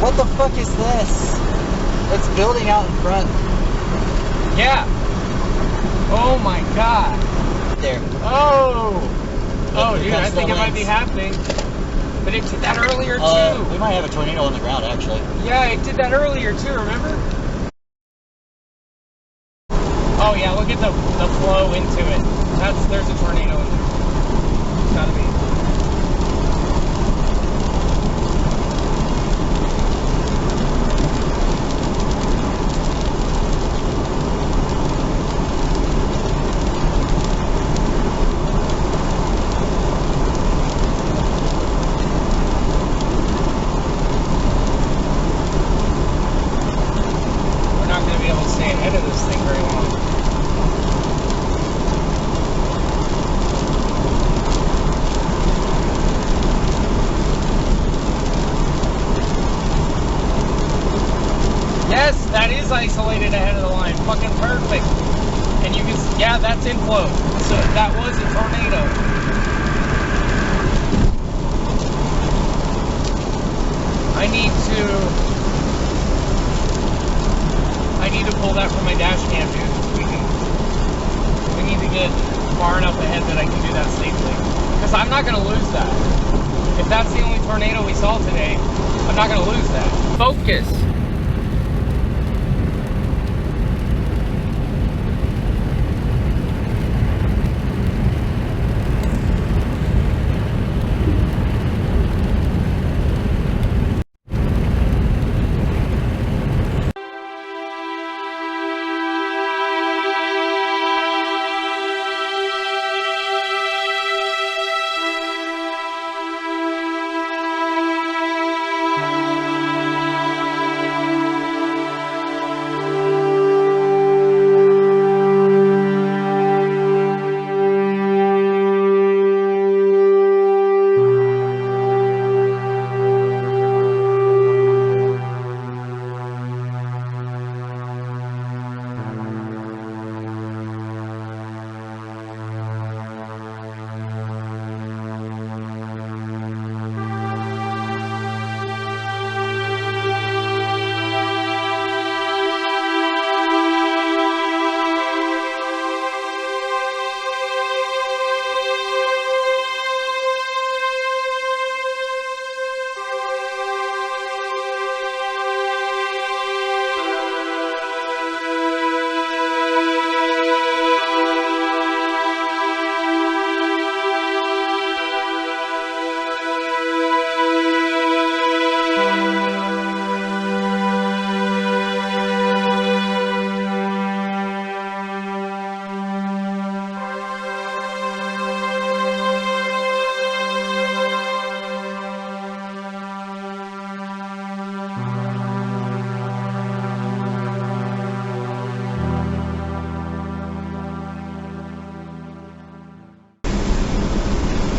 What the fuck is this? It's building out in front. Yeah. Oh my god. There. Oh. Oh, Here dude, I comes think the it might be winds. happening. But it did that earlier too. We might have a tornado on the ground, actually. Yeah, it did that earlier too, remember? Oh yeah, look at the flow into it. There's a tornado in there. It's gotta be. We're not gonna be able to stay ahead of this thing very long. Yes, that is isolated ahead of the line. Fucking perfect. And you can, yeah, that's inflow. So that was a tornado. I need to pull that from my dash cam, dude. We need to get far enough ahead that I can do that safely. Because I'm not gonna lose that. If that's the only tornado we saw today, I'm not gonna lose that. Focus.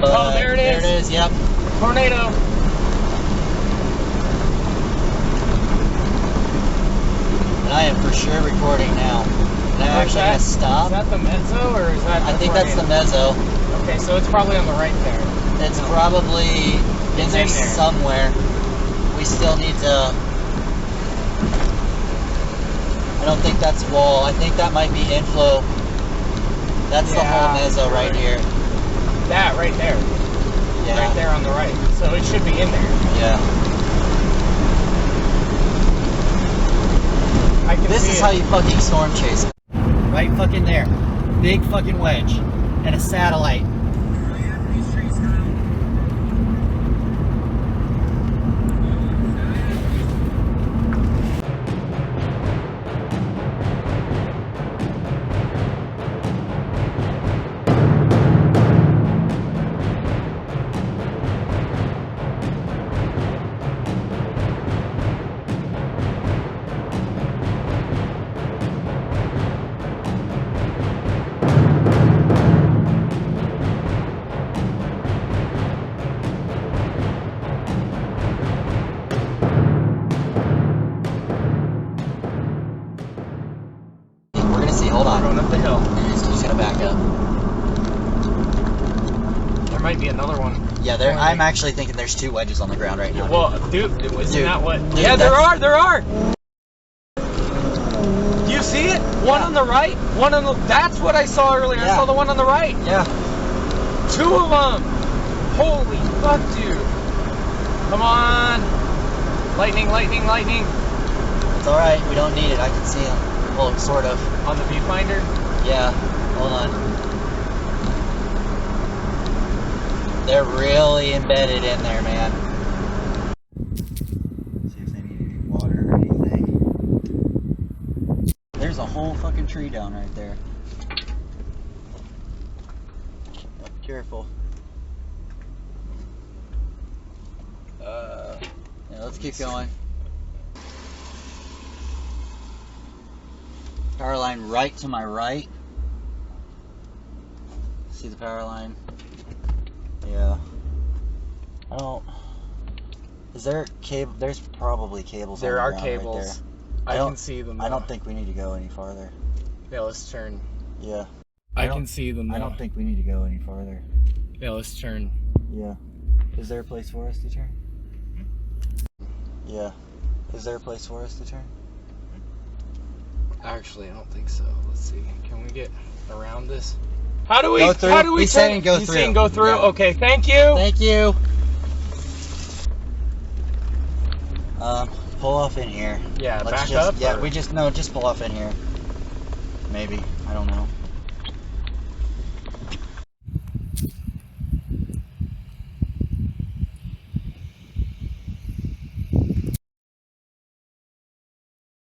Oh, there it is. There it is, yep. Tornado. And I am for sure recording now. And I'm actually going to stop. Is that the mezzo or is that I think that's the mezzo. Okay, so it's probably on the right there. It's probably in there somewhere. We still need to... I don't think that's wall. I think that might be inflow. That's the whole mezzo right here. That right there. Yeah. Right there on the right. So it should be in there. Yeah. This is how you fucking storm chase. Right fucking there. Big fucking wedge. And a satellite. might be another one. Yeah, I'm actually thinking there's 2 wedges on the ground right now. Well, dude, isn't that what? Dude, yeah, there are. Do you see it? One on the right, one on the. That's what I saw earlier. Yeah. I saw the one on the right. Yeah. 2 of them. Holy fuck, dude. Come on. Lightning. It's alright, we don't need it. I can see them. Well, sort of. On the viewfinder? Yeah. Hold on. They're really embedded in there, man. See if they need any water or anything. There's a whole fucking tree down right there. Oh, careful. Yeah, let's keep going. Power line right to my right. See the power line? Yeah. I don't. Is there cable? There's probably cables. There on are the ground cables. Right there. I can see them. I don't think we need to go any farther. Yeah, let's turn. Yeah. I can see them. I don't think we need to go any farther. Yeah, let's turn. Yeah. Is there a place for us to turn? Yeah. Is there a place for us to turn? Actually, I don't think so. Let's see. Can we get around this? How do we? Go through. How do we He's turn? saying go He's through. saying go through. Yeah. Okay, thank you. Thank you. Pull off in here. Yeah, Let's back just, up. Yeah, or- just pull off in here. Maybe. I don't know.